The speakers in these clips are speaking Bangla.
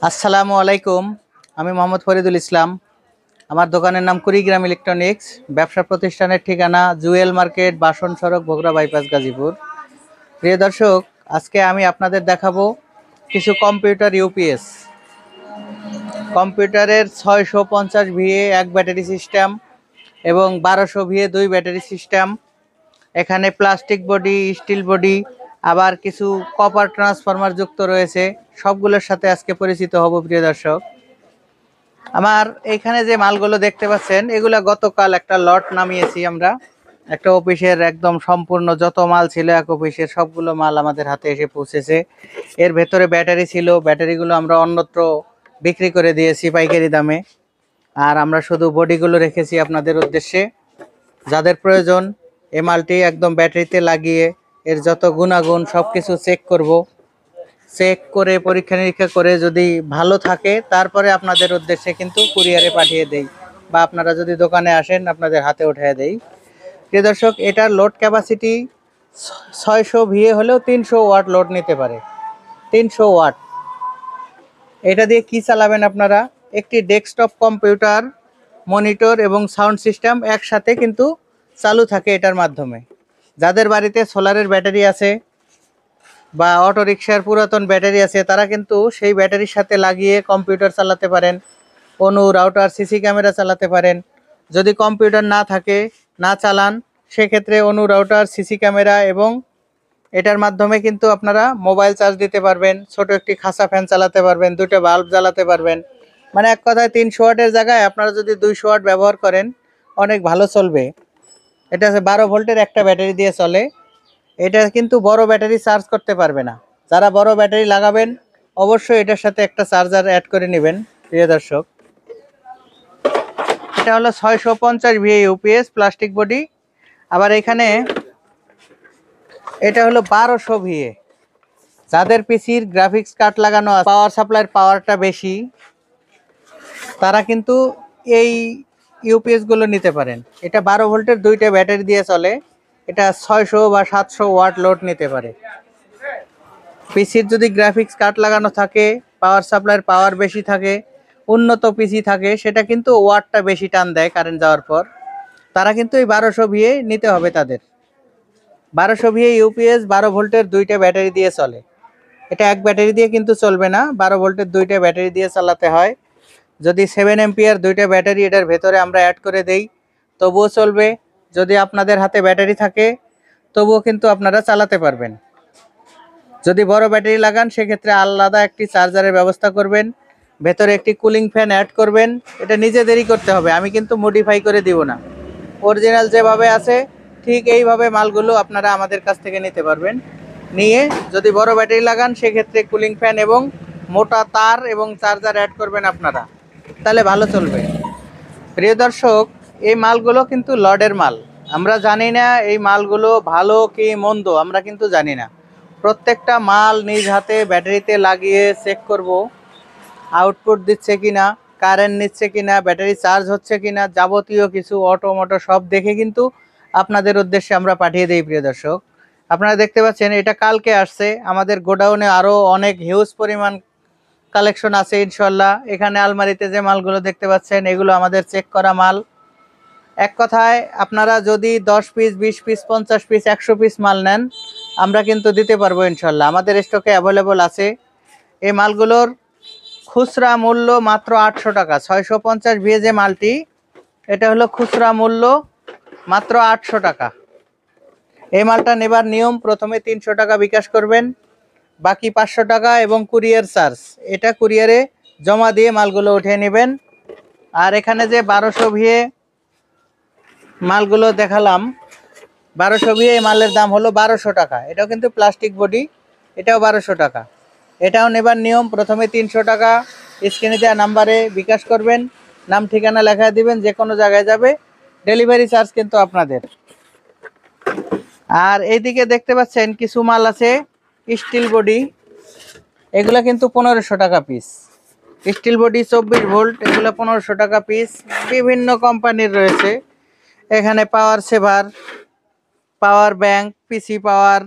আসসালামু আলাইকুম। আমি মোহাম্মদ ফরিদুল ইসলাম। আমার দোকানের নাম কুড়িগ্রাম ইলেকট্রনিক্স। ব্যবসা প্রতিষ্ঠানের ঠিকানা জুয়েল মার্কেট, বাসন সড়ক, বগুড়া বাইপাস, গাজীপুর। প্রিয় দর্শক, আজকে আমি আপনাদের দেখাবো কিছু কম্পিউটার ইউপিএস। কম্পিউটারের 650 ভিএ এক ব্যাটারি সিস্টেম এবং 1200 ভিএ দুই ব্যাটারি সিস্টেম। এখানে প্লাস্টিক বডি, স্টিল বডি, আবার কিছু কপার ট্রান্সফরমার যুক্ত রয়েছে। সবগুলোর সাথে আজকে পরিচিত হব প্রিয় দর্শক। আমার এইখানে যে মালগুলো দেখতে পাচ্ছেন, এগুলা গতকাল একটা লট নামিয়েছি আমরা। একটা অফিসের একদম সম্পূর্ণ যত মাল ছিল এক অফিসের সবগুলো মাল আমাদের হাতে এসে পৌঁছেছে। এর ভেতরে ব্যাটারি ছিল, ব্যাটারিগুলো আমরা অন্যত্র বিক্রি করে দিয়েছি পাইকারি দামে। আর আমরা শুধু বডিগুলো রেখেছি আপনাদের উদ্দেশ্যে। যাদের প্রয়োজন এই মালটি একদম ব্যাটারিতে লাগিয়ে এর যত গুণাগুণ সব কিছু চেক করব। চেক করে পরীক্ষা নিরীক্ষা করে যদি ভালো থাকে তারপরে আপনাদের উদ্দেশ্যে কিন্তু কুরিয়ারে পাঠিয়ে দেই, বা আপনারা যদি দোকানে আসেন আপনাদের হাতে উঠিয়ে দেই। প্রিয় দর্শক, এটার লোড ক্যাপাসিটি 600 ভিএ হলেও 300 ওয়াট লোড নিতে পারে। 300 ওয়াট। এটা দিয়ে কি চালাবেন আপনারা? একটি ডেস্কটপ কম্পিউটার, মনিটর এবং সাউন্ড সিস্টেম একসাথে কিন্তু চালু থাকে এটার মাধ্যমে। যাদের বাড়িতে সোলারের ব্যাটারি আছে বা অটো রিকশার পুরাতন ব্যাটারি আছে, তারা কিন্তু সেই ব্যাটারির সাথে লাগিয়ে কম্পিউটার চালাতে পারেন, অনু রাউটার, সিসি ক্যামেরা চালাতে পারেন। যদি কম্পিউটার না থাকে, না চালান, সেক্ষেত্রে অনু রাউটার, সিসি ক্যামেরা এবং এটার মাধ্যমে কিন্তু আপনারা মোবাইল চার্জ দিতে পারবেন, ছোট একটি খাসা ফ্যান চালাতে পারবেন, দুটো বাল্ব জ্বালাতে পারবেন। মানে এক কথায় 300 ওয়াটের জায়গায় আপনারা যদি 200 ওয়াট ব্যবহার করেন অনেক ভালো চলবে। এটা 12 ভোল্টের একটা ব্যাটারি দিয়ে চলে। এটা কিন্তু বড় ব্যাটারি চার্জ করতে পারবে না। যারা বড় ব্যাটারি লাগাবেন অবশ্যই এটার সাথে একটা চার্জার অ্যাড করে নেবেন প্রিয় দর্শক। এটা হলো 650 ভিএ ইউপিএস প্লাস্টিক বডি। আবার এখানে এটা হলো 1200 ভিএ। যাদের পিসির গ্রাফিক্স কার্ড লাগানো আছে, পাওয়ার সাপ্লাইয়ের পাওয়ারটা বেশি, তারা কিন্তু এই ইউপিএসগুলো নিতে পারেন। এটা 12 ভোল্টের দুইটা ব্যাটারি দিয়ে চলে। এটা 600 বা 700 ওয়াট লোড নিতে পারে। পিসির যদি গ্রাফিক্স কার্ড লাগানো থাকে, পাওয়ার সাপ্লাইয়ের পাওয়ার বেশি থাকে, উন্নত পিসি থাকে, সেটা কিন্তু ওয়াটটা বেশি টান দেয় কারেন্ট যাওয়ার পর, তারা কিন্তু এই 1200 ভিএ নিতে হবে তাদের। 1200 ভিএ ইউপিএস 12 ভোল্টের দুইটা ব্যাটারি দিয়ে চলে। এটা এক ব্যাটারি দিয়ে কিন্তু চলবে না, 12 ভোল্টের দুইটা ব্যাটারি দিয়ে চালাতে হয়। যদি 7 এম্পিয়ার দুইটা ব্যাটারি এটার ভেতরে আমরা অ্যাড করে দেই তবুও চলবে। যদি আপনাদের হাতে ব্যাটারি থাকে তবুও কিন্তু আপনারা চালাতে পারবেন। যদি বড় ব্যাটারি লাগান সেক্ষেত্রে আলাদা একটি চার্জারের ব্যবস্থা করবেন, ভেতরে একটি কুলিং ফ্যান অ্যাড করবেন। এটা নিজেদেরই করতে হবে, আমি কিন্তু মডিফাই করে দিব না। অরিজিনাল যেভাবে আছে ঠিক এইভাবে মালগুলো আপনারা আমাদের কাছ থেকে নিতে পারবেন। নিয়ে যদি বড় ব্যাটারি লাগান সেক্ষেত্রে কুলিং ফ্যান এবং মোটা তার এবং চার্জার অ্যাড করবেন আপনারা, তাহলে ভালো চলবে। প্রিয় দর্শক, এই মালগুলো কিন্তু লডের মাল। আমরা জানি না এই মালগুলো ভালো কি মন্দ, আমরা কিন্তু জানি না। প্রত্যেকটা মাল নিজ হাতে ব্যাটারিতে লাগিয়ে চেক করব, আউটপুট দিচ্ছে কিনা, কারেন্ট নিচ্ছে কিনা, ব্যাটারি চার্জ হচ্ছে কিনা, যাবতীয় কিছু অটো সব দেখে কিন্তু আপনাদের উদ্দেশ্যে আমরা পাঠিয়ে দিই প্রিয় দর্শক। আপনারা দেখতে পাচ্ছেন এটা কালকে আসছে। আমাদের গোডাউনে আরও অনেক হিউজ পরিমাণ কালেকশন আছে ইনশাল্লাহ। এখানে আলমারিতে যে মালগুলো দেখতে পাচ্ছেন এগুলো আমাদের চেক করা মাল। এক কথায় আপনারা যদি 10 পিস, 20 পিস, 50 পিস, 100 পিস মাল নেন আমরা কিন্তু দিতে পারবো ইনশাল্লাহ। আমাদের স্টকে অ্যাভেলেবল আছে। এই মালগুলোর খুচরা মূল্য মাত্র 800 টাকা। 650 ভিএ যে মালটি, এটা হলো খুচরা মূল্য মাত্র 800 টাকা। এই মালটা নেবার নিয়ম, প্রথমে 300 টাকা বিকাশ করবেন, বাকি 500 টাকা এবং কুরিয়ার চার্জ, এটা কুরিয়ারে জমা দিয়ে মালগুলো উঠিয়ে নেবেন। আর এখানে যে 1200 ভিএ মালগুলো দেখালাম, 1200 ভিএ এই মালের দাম হলো 1200 টাকা। এটাও কিন্তু প্লাস্টিক বডি, এটাও 1200 টাকা। এটাও নেবার নিয়ম, প্রথমে 300 টাকা স্ক্রিনে দেওয়া নাম্বারে বিকাশ করবেন, নাম ঠিকানা লেখা দিবেন, যে কোনো জায়গায় যাবে, ডেলিভারি চার্জ কিন্তু আপনাদের। আর এইদিকে দেখতে পাচ্ছেন কিছু মাল আছে স্টিল বডি, এগুলো কিন্তু 1500 টাকা পিস। স্টিল বডি 24 ভোল্ট, এগুলো 1500 টাকা পিস। বিভিন্ন কোম্পানির রয়েছে এখানে, পাওয়ার সেভার, পাওয়ার ব্যাংক, পিসি পাওয়ার,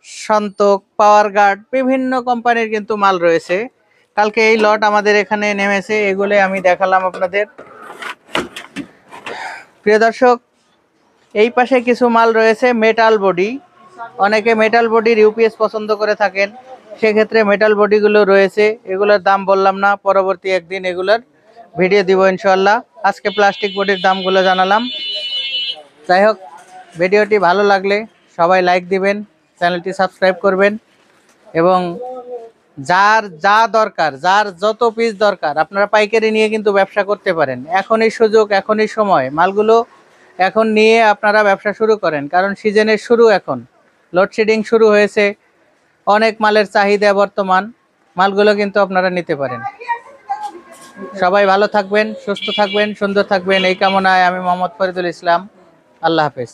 সন্তক, পাওয়ার গার্ড, বিভিন্ন কোম্পানির কিন্তু মাল রয়েছে। কালকে এই লট আমাদের এখানে নেমেছে, এগুলো আমি দেখালাম আপনাদের। প্রিয় দর্শক, এই পাশে কিছু মাল রয়েছে মেটাল বডি। অনেকে মেটাল বডির ইউপিএস পছন্দ করে থাকেন, সেক্ষেত্রে মেটাল বডিগুলো রয়েছে। এগুলোর দাম বললাম না, পরবর্তী একদিন এগুলোর ভিডিও দিব ইনশাল্লাহ। আজকে প্লাস্টিক বডির দামগুলো জানালাম। যাই হোক, ভিডিওটি ভালো লাগলে সবাই লাইক দিবেন, চ্যানেলটি সাবস্ক্রাইব করবেন এবং যার যা দরকার, যার যত পিস দরকার আপনারা পাইকারি নিয়ে কিন্তু ব্যবসা করতে পারেন। এখনই সুযোগ, এখনই সময়। মালগুলো এখন নিয়ে আপনারা ব্যবসা শুরু করেন, কারণ সিজনের শুরু। এখন লোডশেডিং শুরু হয়েছে, অনেক মালের চাহিদা বর্তমান। মালগুলো কিন্তু আপনারা নিতে পারেন। সবাই ভালো থাকবেন, সুস্থ থাকবেন, সুন্দর থাকবেন, এই কামনায় আমি মোহাম্মদ ফরিদুল ইসলাম। আল্লাহ হাফেজ।